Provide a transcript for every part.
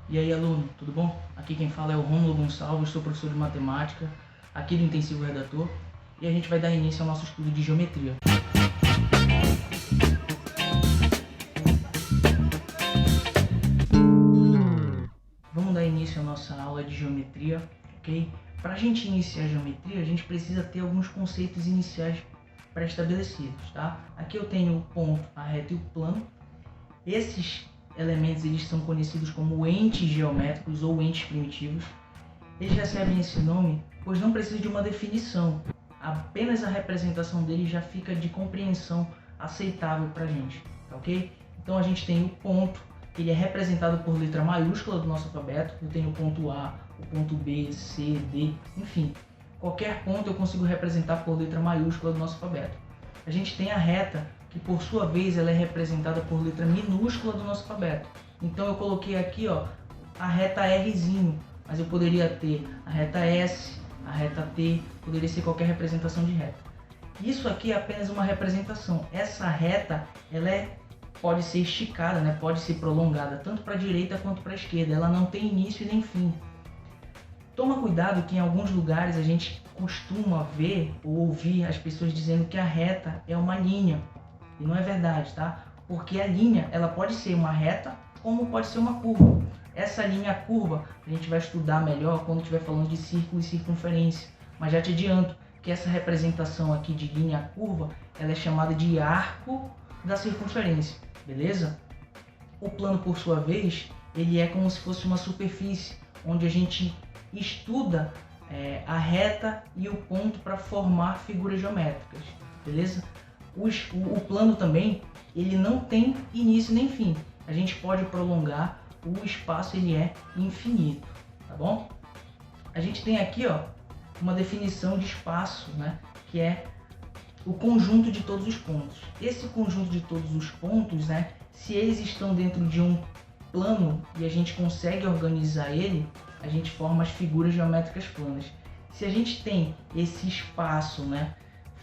E aí, aluno, tudo bom? Aqui quem fala é o Rômulo Gonçalves, sou professor de matemática aqui do Intensivo Redator e a gente vai dar início ao nosso estudo de geometria. Vamos dar início à nossa aula de geometria, ok? Para a gente iniciar a geometria, a gente precisa ter alguns conceitos iniciais pré-estabelecidos, tá? Aqui eu tenho o ponto, a reta e o plano. Esses elementos eles são conhecidos como entes geométricos ou entes primitivos. Eles recebem esse nome pois não precisa de uma definição, apenas a representação dele já fica de compreensão aceitável para a gente, tá ok? Então a gente tem o ponto, ele é representado por letra maiúscula do nosso alfabeto. Eu tenho o ponto A, o ponto B, C, D, enfim, qualquer ponto eu consigo representar por letra maiúscula do nosso alfabeto. A gente tem a reta, que por sua vez ela é representada por letra minúscula do nosso alfabeto. Então eu coloquei aqui a reta Rzinho, mas eu poderia ter a reta S, a reta T, poderia ser qualquer representação de reta. Isso aqui é apenas uma representação. Essa reta pode ser esticada, né? Pode ser prolongada tanto para a direita quanto para a esquerda. Ela não tem início e nem fim. Toma cuidado que em alguns lugares a gente costuma ver ou ouvir as pessoas dizendo que a reta é uma linha. E não é verdade, tá? Porque a linha ela pode ser uma reta como pode ser uma curva. Essa linha curva a gente vai estudar melhor quando estiver falando de círculo e circunferência. Mas já te adianto que essa representação aqui de linha curva ela é chamada de arco da circunferência, beleza? O plano, por sua vez, ele é como se fosse uma superfície onde a gente estuda a reta e o ponto para formar figuras geométricas, beleza? O plano também ele não tem início nem fim. A gente pode prolongar, o espaço ele é infinito, tá bom? A gente tem aqui uma definição de espaço, né, que é o conjunto de todos os pontos. Esse conjunto de todos os pontos, né, se eles estão dentro de um plano e a gente consegue organizar ele, a gente forma as figuras geométricas planas. Se a gente tem esse espaço, né,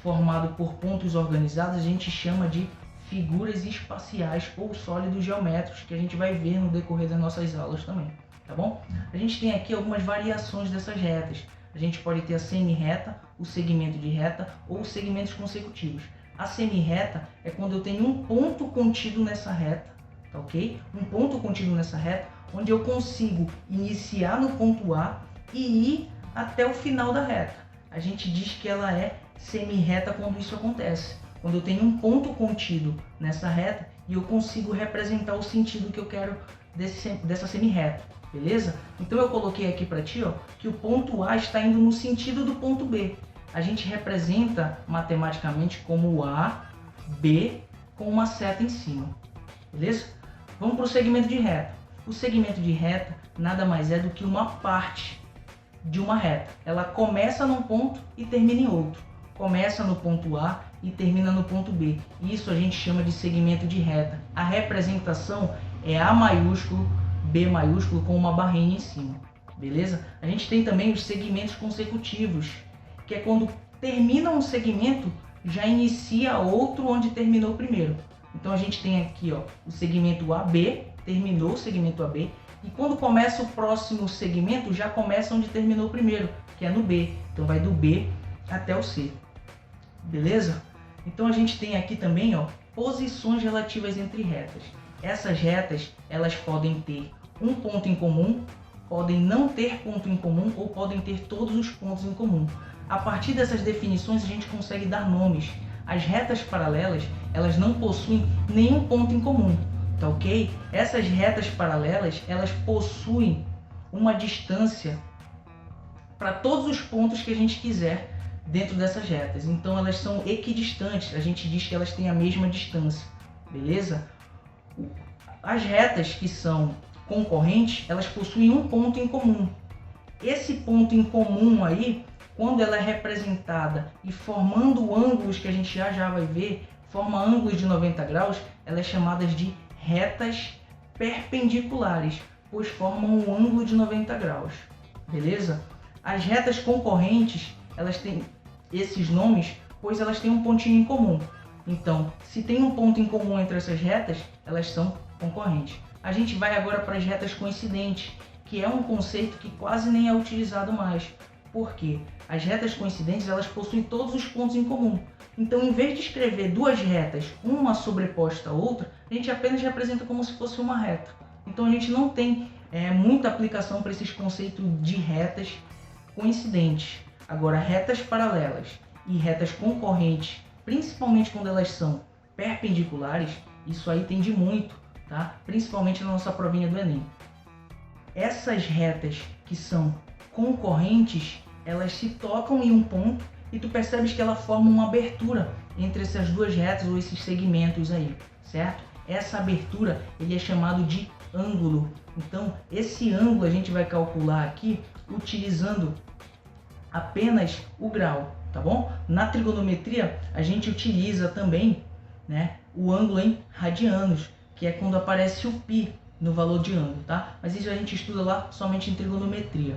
formado por pontos organizados, a gente chama de figuras espaciais ou sólidos geométricos, que a gente vai ver no decorrer das nossas aulas também, tá bom? A gente tem aqui algumas variações dessas retas. A gente pode ter a semi-reta, o segmento de reta ou os segmentos consecutivos. A semi-reta é quando eu tenho um ponto contido nessa reta, tá ok? Um ponto contido nessa reta, onde eu consigo iniciar no ponto A e ir até o final da reta. A gente diz que ela é semi-reta quando isso acontece. Quando eu tenho um ponto contido nessa reta e eu consigo representar o sentido que eu quero dessa semi-reta, beleza? Então eu coloquei aqui para ti que o ponto A está indo no sentido do ponto B. A gente representa matematicamente como A, B, com uma seta em cima, beleza? Vamos para o segmento de reta. O segmento de reta nada mais é do que uma parte de uma reta. Ela começa num ponto e termina em outro. Começa no ponto A e termina no ponto B. Isso a gente chama de segmento de reta. A representação é A maiúsculo, B maiúsculo com uma barrinha em cima, beleza? A gente tem também os segmentos consecutivos, que é quando termina um segmento, já inicia outro onde terminou o primeiro. Então a gente tem aqui o segmento AB, terminou o segmento AB, e quando começa o próximo segmento, já começa onde terminou o primeiro, que é no B. Então vai do B até o C, beleza? Então a gente tem aqui também posições relativas entre retas. Essas retas elas podem ter um ponto em comum, podem não ter ponto em comum ou podem ter todos os pontos em comum. A partir dessas definições a gente consegue dar nomes. As retas paralelas elas não possuem nenhum ponto em comum, tá ok? Essas retas paralelas elas possuem uma distância para todos os pontos que a gente quiser dentro dessas retas. Então elas são equidistantes, a gente diz que elas têm a mesma distância, beleza? As retas que são concorrentes, elas possuem um ponto em comum. Esse ponto em comum aí, quando ela é representada e formando ângulos que a gente já vai ver, forma ângulos de 90 graus, elas são chamadas de retas perpendiculares, pois formam um ângulo de 90 graus, beleza? As retas concorrentes, elas têm esses nomes, pois elas têm um pontinho em comum. Então, se tem um ponto em comum entre essas retas, elas são concorrentes. A gente vai agora para as retas coincidentes, que é um conceito que quase nem é utilizado mais. Por quê? As retas coincidentes, elas possuem todos os pontos em comum. Então, em vez de escrever duas retas, uma sobreposta à outra, a gente apenas representa como se fosse uma reta. Então, a gente não tem muita aplicação para esses conceitos de retas coincidentes. Agora, retas paralelas e retas concorrentes, principalmente quando elas são perpendiculares, isso aí tem de muito, tá? Principalmente na nossa provinha do Enem. Essas retas que são concorrentes, elas se tocam em um ponto e tu percebes que ela forma uma abertura entre essas duas retas ou esses segmentos aí, certo? Essa abertura ele é chamado de ângulo. Então, esse ângulo a gente vai calcular aqui utilizando apenas o grau, tá bom? Na trigonometria, a gente utiliza também, né, o ângulo em radianos, que é quando aparece o π no valor de ângulo, tá? Mas isso a gente estuda lá somente em trigonometria.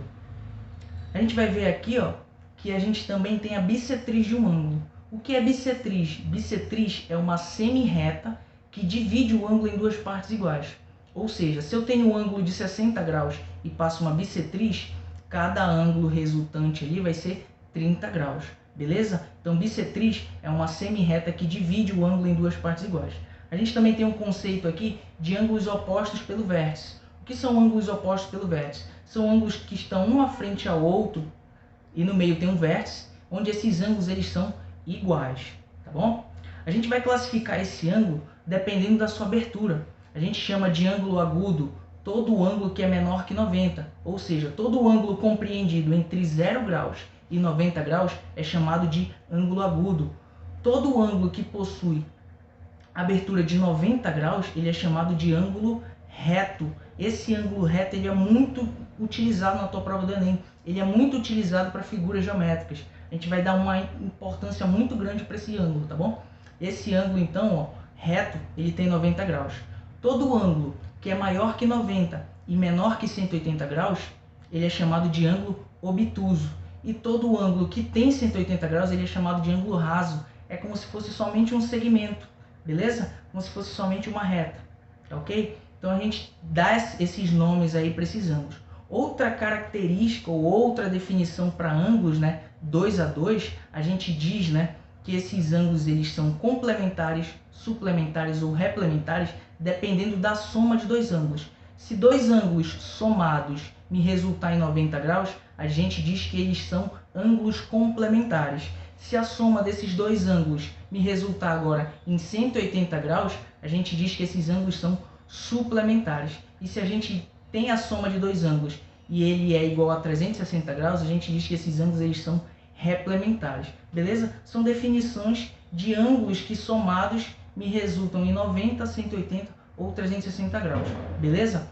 A gente vai ver aqui, ó, que a gente também tem a bissetriz de um ângulo. O que é bissetriz? Bissetriz é uma semi-reta que divide o ângulo em duas partes iguais. Ou seja, se eu tenho um ângulo de 60 graus e passo uma bissetriz, cada ângulo resultante ali vai ser 30 graus, beleza? Então, bissetriz é uma semi-reta que divide o ângulo em duas partes iguais. A gente também tem um conceito aqui de ângulos opostos pelo vértice. O que são ângulos opostos pelo vértice? São ângulos que estão um à frente ao outro e no meio tem um vértice, onde esses ângulos eles são iguais, tá bom? A gente vai classificar esse ângulo dependendo da sua abertura. A gente chama de ângulo agudo todo o ângulo que é menor que 90, ou seja, todo o ângulo compreendido entre 0 graus e 90 graus é chamado de ângulo agudo. Todo o ângulo que possui abertura de 90 graus, ele é chamado de ângulo reto. Esse ângulo reto ele é muito utilizado na tua prova do Enem. Ele é muito utilizado para figuras geométricas. A gente vai dar uma importância muito grande para esse ângulo, tá bom? Esse ângulo, então, ó, reto, ele tem 90 graus. Todo ângulo que é maior que 90 e menor que 180 graus, ele é chamado de ângulo obtuso. E todo ângulo que tem 180 graus, ele é chamado de ângulo raso. É como se fosse somente um segmento, beleza? Como se fosse somente uma reta, tá ok? Então a gente dá esses nomes aí para esses ângulos. Outra característica ou outra definição para ângulos, né, 2 a 2, a gente diz, né, que esses ângulos eles são complementares, suplementares ou replementares, dependendo da soma de dois ângulos. Se dois ângulos somados me resultar em 90 graus, a gente diz que eles são ângulos complementares. Se a soma desses dois ângulos me resultar agora em 180 graus, a gente diz que esses ângulos são suplementares. E se a gente tem a soma de dois ângulos e ele é igual a 360 graus, a gente diz que esses ângulos eles são replementares. Beleza? São definições de ângulos que somados me resultam em 90, 180 ou 360 graus. Beleza?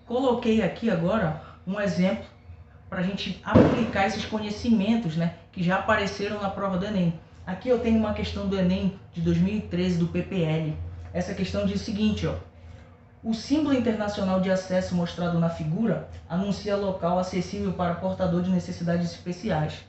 Coloquei aqui agora um exemplo para a gente aplicar esses conhecimentos, né, que já apareceram na prova do Enem. Aqui eu tenho uma questão do Enem de 2013 do PPL. Essa questão diz o seguinte, ó: o símbolo internacional de acesso mostrado na figura anuncia local acessível para portador de necessidades especiais.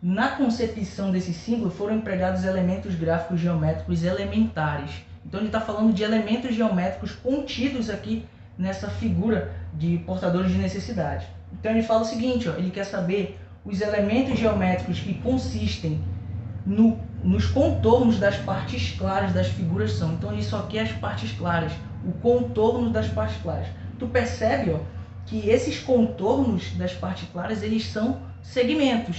Na concepção desse símbolo foram empregados elementos gráficos geométricos elementares. Então ele está falando de elementos geométricos contidos aqui nessa figura de portadores de necessidade. Então ele fala o seguinte, ó, ele quer saber os elementos geométricos que consistem nos contornos das partes claras das figuras são. Então ele só quer as partes claras, o contorno das partes claras. Tu percebe, ó, que esses contornos das partes claras eles são segmentos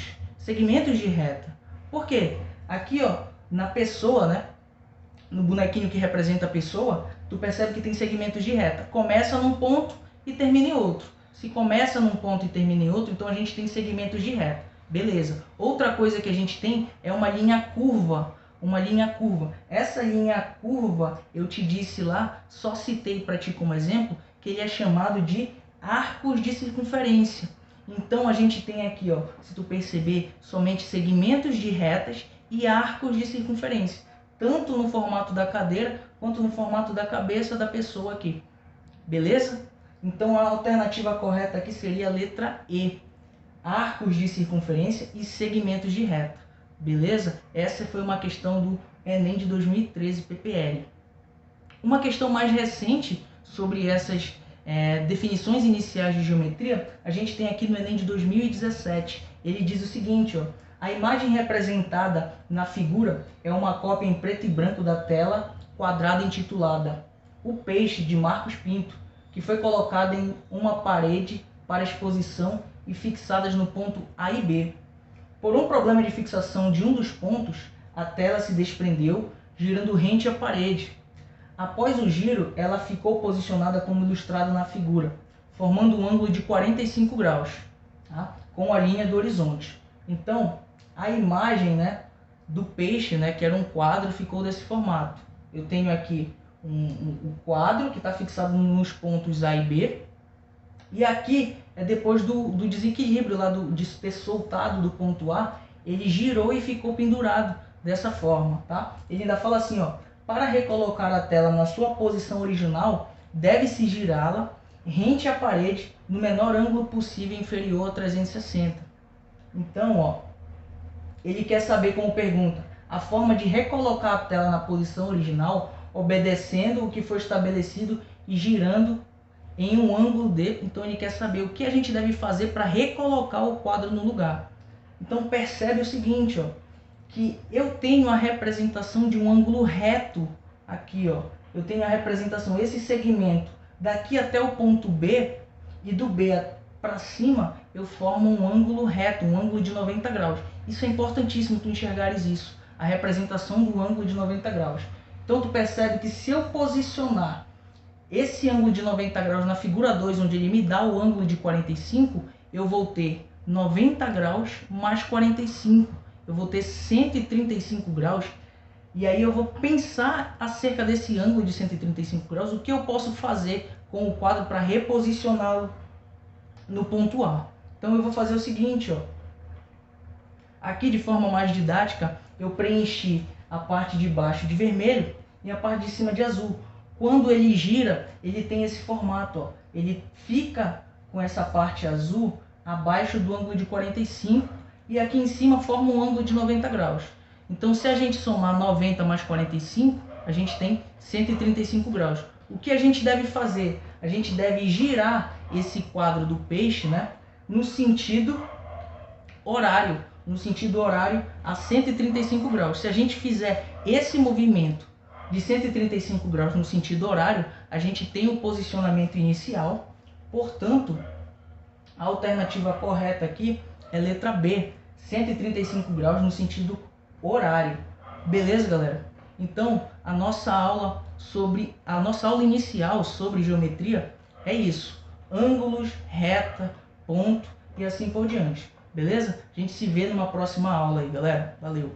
de reta. Por quê? Aqui, ó, na pessoa, né, no bonequinho que representa a pessoa, tu percebe que tem segmentos de reta. Começa num ponto e termina em outro. Se começa num ponto e termina em outro, então a gente tem segmentos de reta. Beleza. Outra coisa que a gente tem é uma linha curva. Uma linha curva. Essa linha curva, eu te disse lá, só citei para ti como exemplo, que ele é chamado de arcos de circunferência. Então a gente tem aqui, ó, se tu perceber, somente segmentos de retas e arcos de circunferência, tanto no formato da cadeira quanto no formato da cabeça da pessoa aqui. Beleza? Então a alternativa correta aqui seria a letra E, arcos de circunferência e segmentos de reta. Beleza? Essa foi uma questão do Enem de 2013 PPL. Uma questão mais recente sobre essas definições iniciais de geometria, a gente tem aqui no Enem de 2017. Ele diz o seguinte, ó: a imagem representada na figura é uma cópia em preto e branco da tela quadrada intitulada O Peixe, de Marcos Pinto, que foi colocada em uma parede para exposição e fixadas no ponto A e B. Por um problema de fixação de um dos pontos, a tela se desprendeu, girando rente à parede. Após o giro, ela ficou posicionada como ilustrado na figura, formando um ângulo de 45 graus, tá? Com a linha do horizonte. Então, a imagem, né, do peixe, né, que era um quadro, ficou desse formato. Eu tenho aqui um quadro que está fixado nos pontos A e B, e aqui é depois do desequilíbrio lá de ter soltado do ponto A, ele girou e ficou pendurado dessa forma, tá? Ele ainda fala assim, ó: para recolocar a tela na sua posição original, deve-se girá-la rente à parede no menor ângulo possível inferior a 360. Então, ó, ele quer saber, como pergunta, a forma de recolocar a tela na posição original, obedecendo o que foi estabelecido e girando em um ângulo D. Então ele quer saber o que a gente deve fazer para recolocar o quadro no lugar. Então percebe o seguinte, ó, que eu tenho a representação de um ângulo reto aqui, ó. Eu tenho a representação, esse segmento daqui até o ponto B, e do B para cima eu formo um ângulo reto, um ângulo de 90 graus. Isso é importantíssimo tu enxergares isso, a representação do ângulo de 90 graus. Então tu percebe que se eu posicionar esse ângulo de 90 graus na figura 2, onde ele me dá o ângulo de 45, eu vou ter 90 graus mais 45. Eu vou ter 135 graus. E aí eu vou pensar acerca desse ângulo de 135 graus, o que eu posso fazer com o quadro para reposicioná-lo no ponto A. Então eu vou fazer o seguinte, ó. Aqui, de forma mais didática, eu preenchi a parte de baixo de vermelho e a parte de cima de azul. Quando ele gira, ele tem esse formato, ó. Ele fica com essa parte azul abaixo do ângulo de 45 e aqui em cima forma um ângulo de 90 graus. Então, se a gente somar 90 mais 45, a gente tem 135 graus. O que a gente deve fazer? A gente deve girar esse quadro do peixe, né, no sentido horário a 135 graus. Se a gente fizer esse movimento de 135 graus no sentido horário, a gente tem o posicionamento inicial. Portanto, a alternativa correta aqui é letra B, 135 graus no sentido horário. Beleza, galera? Então, a nossa aula inicial sobre geometria é isso: ângulos, reta, ponto e assim por diante. Beleza? A gente se vê numa próxima aula aí, galera. Valeu!